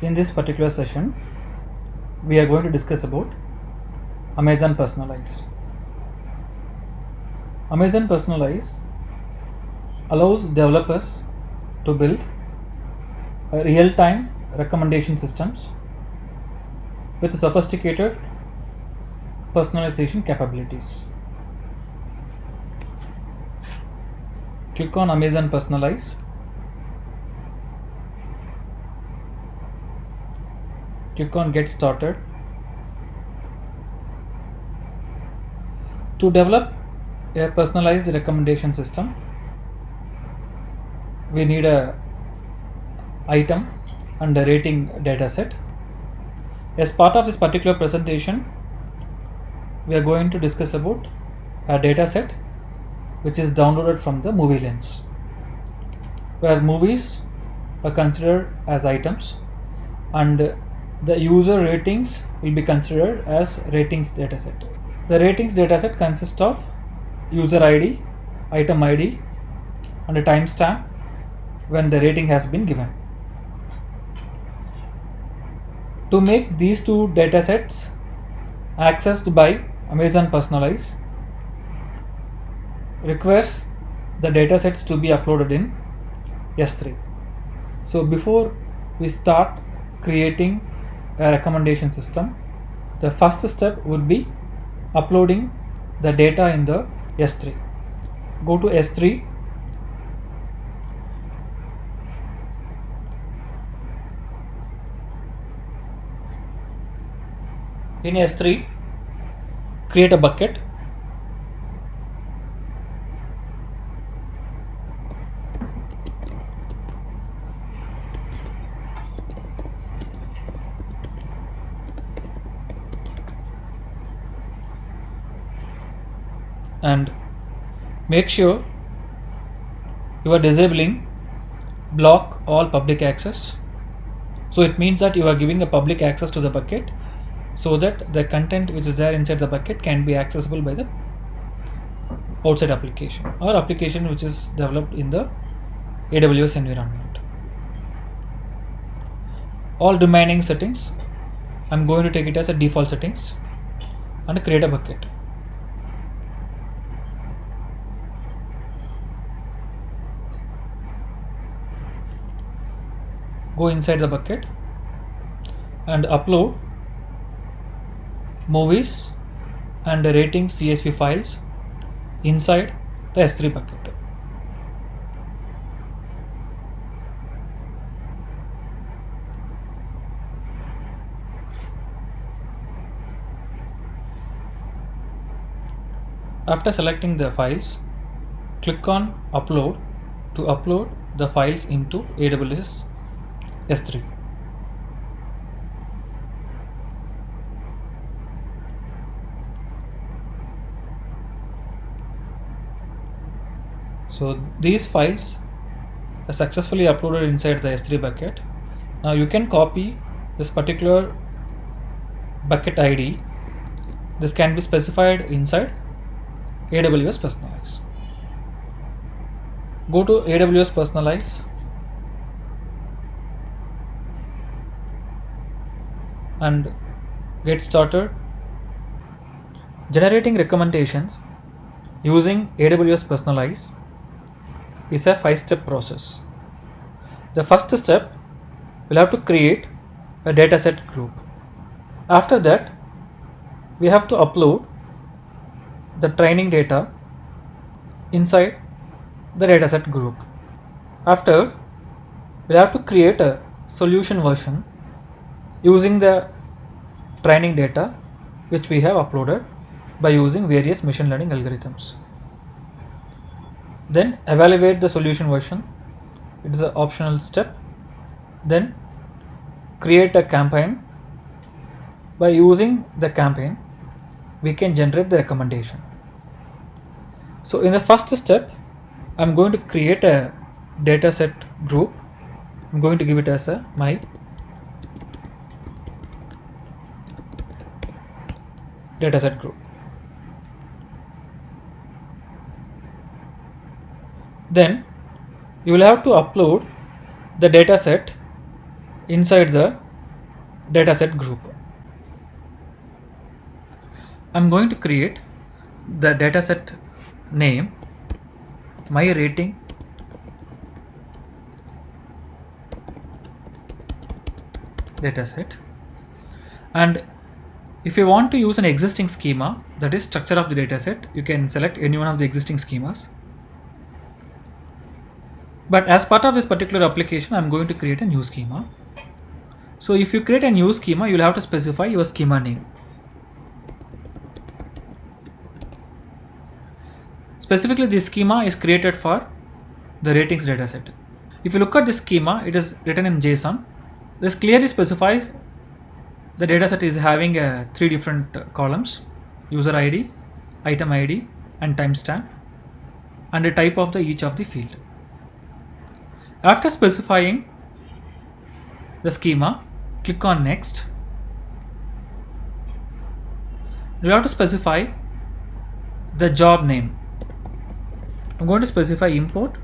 In this particular session, we are going to discuss about Amazon Personalize. Amazon Personalize allows developers to build real-time recommendation systems with sophisticated personalization capabilities. Click on Amazon Personalize. Click on Get Started. To develop a personalized recommendation system, we need a item and a rating dataset. As part of this particular presentation, we are going to discuss about a dataset which is downloaded from the Movie Lens, where movies are considered as items and the user ratings will be considered as ratings dataset. The ratings dataset consists of user ID, item ID, and a timestamp when the rating has been given. To make these two datasets accessed by Amazon Personalize requires the datasets to be uploaded in S3. So before we start creating a recommendation system, the first step would be uploading the data in the S3. Go to S3. In S3, create a bucket. And make sure you are disabling block all public access. So it means that you are giving a public access to the bucket so that the content which is there inside the bucket can be accessible by the outside application or application which is developed in the AWS environment. All remaining settings, I'm going to take it as a default settings and create a bucket. Go inside the bucket and upload movies and rating CSV files inside the S3 bucket. After selecting the files, click on Upload to upload the files into AWS S3. So these files are successfully uploaded inside the S3 bucket. Now you can copy this particular bucket ID. This can be specified inside AWS Personalize. Go to AWS Personalize and get started. Generating recommendations using AWS Personalize is a 5-step process. The first step, we'll have to create a dataset group. After that, we have to upload the training data inside the dataset group. After, we'll have to create a solution version using the training data which we have uploaded by using various machine learning algorithms. Then evaluate the solution version. It is an optional step. Then create a campaign. By using the campaign, we can generate the recommendation. So in the first step, I'm going to create a dataset group. I'm going to give it as a my dataset group. Then you will have to upload the dataset inside the dataset group. I'm going to create the dataset name my rating dataset, and if you want to use an existing schema, that is structure of the dataset, you can select any one of the existing schemas. But as part of this particular application, I'm going to create a new schema. So if you create a new schema, you'll have to specify your schema name. Specifically, this schema is created for the ratings dataset. If you look at this schema, it is written in JSON. This clearly specifies the dataset is having 3 different columns: user ID, item ID, and timestamp, and the type of each of the field. After specifying the schema, click on next. You have to specify the job name. I'm going to specify import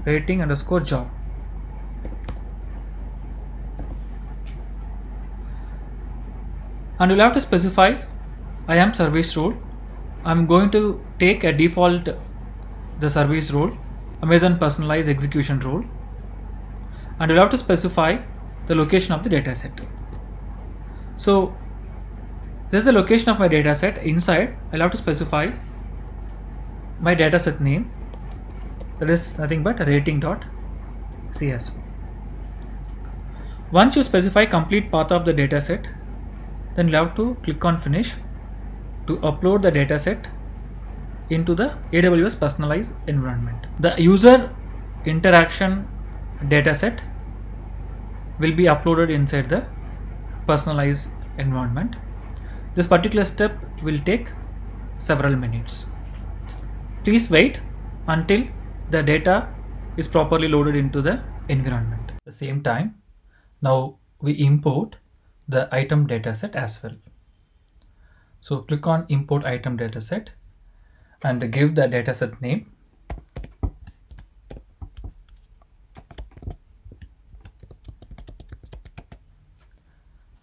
rating underscore job. And you'll have to specify I am service role. I'm going to take a default the service role, Amazon personalized execution role, and you'll have to specify the location of the dataset. So this is the location of my dataset. Inside, I'll have to specify my dataset name, that is nothing but rating.csv. Once you specify complete path of the dataset, then you'll have to click on finish to upload the dataset into the AWS personalized environment. The user interaction dataset will be uploaded inside the personalized environment. This particular step will take several minutes. Please wait until the data is properly loaded into the environment. At the same time, now we import the item dataset as well. So click on import item dataset and give the dataset name.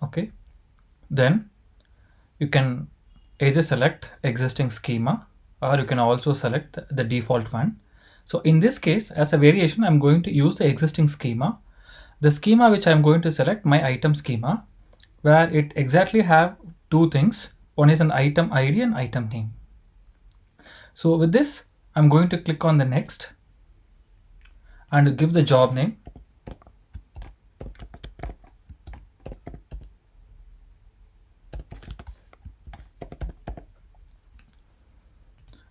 Okay, then you can either select existing schema or you can also select the default one. So in this case, as a variation, I'm going to use the existing schema. The schema which I'm going to select, my item schema, where it exactly have 2 things. One is an item ID and item name. So with this, I'm going to click on the next and give the job name.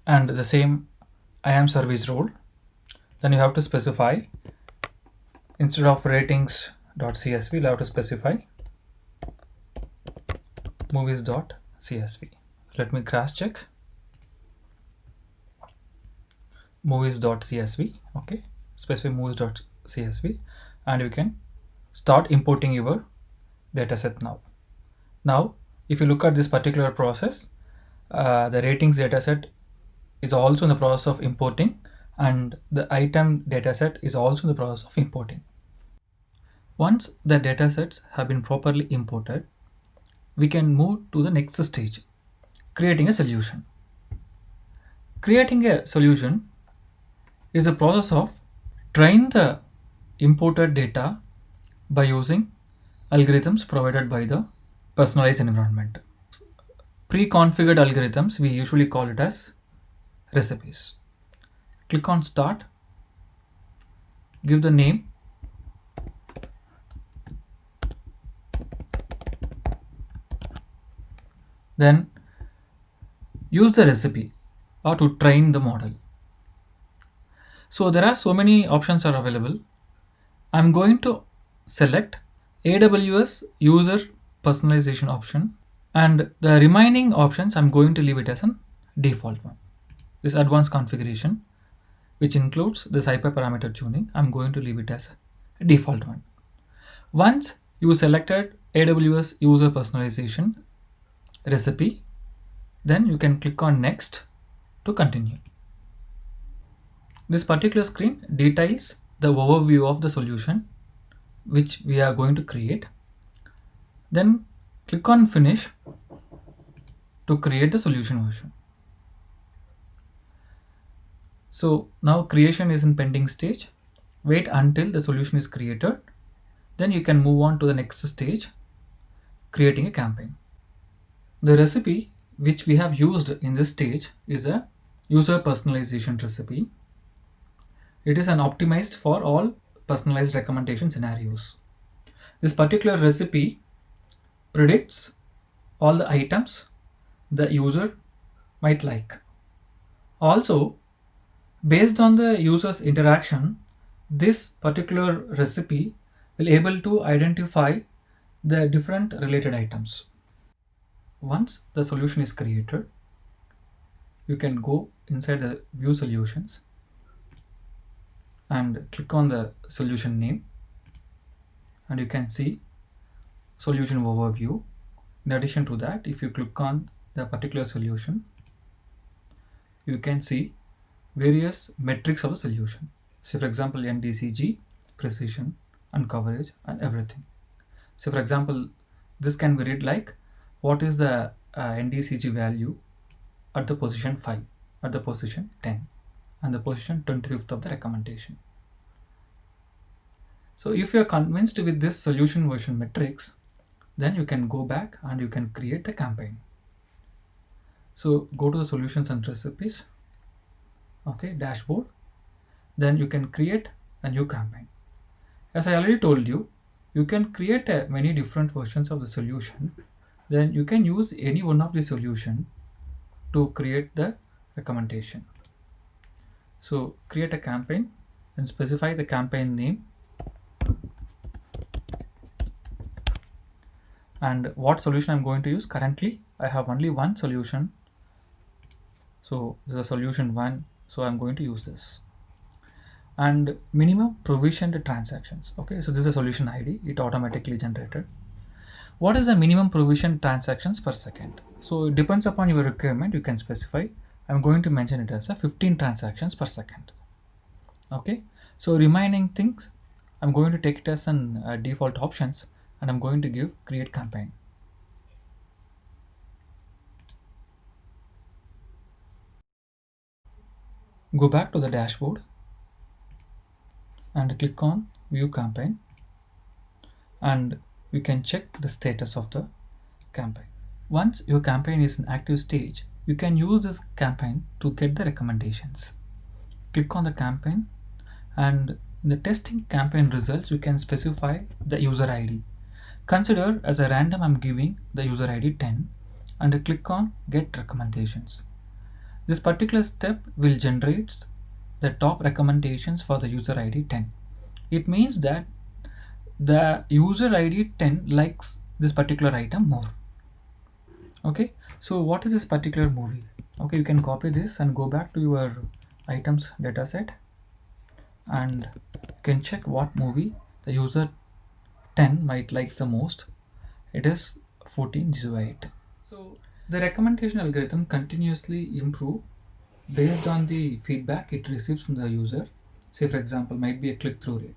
And the same I am service role. Then you have to specify, instead of ratings.csv, you'll have to specify movies.csv. Let me cross check. Movies.csv. Okay, specify movies.csv, and you can start importing your dataset now. Now, if you look at this particular process, the ratings dataset is also in the process of importing, and the item dataset is also in the process of importing. Once the datasets have been properly imported, we can move to the next stage, creating a solution. Creating a solution is the process of train the imported data by using algorithms provided by the personalized environment. Pre-configured algorithms, we usually call it as recipes. Click on start, give the name, then use the recipe or to train the model. So there are so many options are available. I'm going to select AWS user personalization option, and the remaining options I'm going to leave it as an default one. This advanced configuration, which includes this hyperparameter tuning, I'm going to leave it as a default one. Once you selected AWS user personalization recipe, then you can click on next to continue. This particular screen details the overview of the solution which we are going to create. Then click on finish to create the solution version. So now creation is in pending stage. Wait until the solution is created. Then you can move on to the next stage, creating a campaign. The recipe which we have used in this stage is a user personalization recipe. It is an optimized for all personalized recommendation scenarios. This particular recipe predicts all the items the user might like. Also, based on the user's interaction, this particular recipe will able to identify the different related items. Once the solution is created, you can go inside the view solutions and click on the solution name, and you can see solution overview. In addition to that, if you click on the particular solution, you can see various metrics of the solution. So for example, NDCG, precision and coverage and everything. So for example, this can be read like what is the NDCG value at the position 5, at the position 10 and the position 25th of the recommendation. So if you are convinced with this solution version metrics, then you can go back and you can create the campaign. So go to the solutions and recipes, okay, dashboard. Then you can create a new campaign. As I already told you, you can create many different versions of the solution. Then you can use any one of the solution to create the recommendation. So create a campaign and specify the campaign name and what solution I'm going to use. Currently I have only one solution, so this is a solution 1, so I'm going to use this. And minimum provisioned transactions. Okay, so this is a solution ID, it automatically generated. What is the minimum provision transactions per second? So it depends upon your requirement, you can specify. I'm going to mention it as a 15 transactions per second. Okay, so remaining things I'm going to take it as an default options, and I'm going to give create campaign. Go back to the dashboard and click on view campaign, and you can check the status of the campaign. Once your campaign is in active stage, you can use this campaign to get the recommendations. Click on the campaign, and in the testing campaign results you can specify the user ID. Consider as a random I'm giving the user ID 10 and click on get recommendations. This particular step will generate the top recommendations for the user ID 10. It means that the user ID 10 likes this particular item more. Okay, so what is this particular movie? Okay, you can copy this and go back to your items dataset, and you can check what movie the user 10 might likes the most. It is 1408. So the recommendation algorithm continuously improve based on the feedback it receives from the user. Say for example, might be a click-through rate.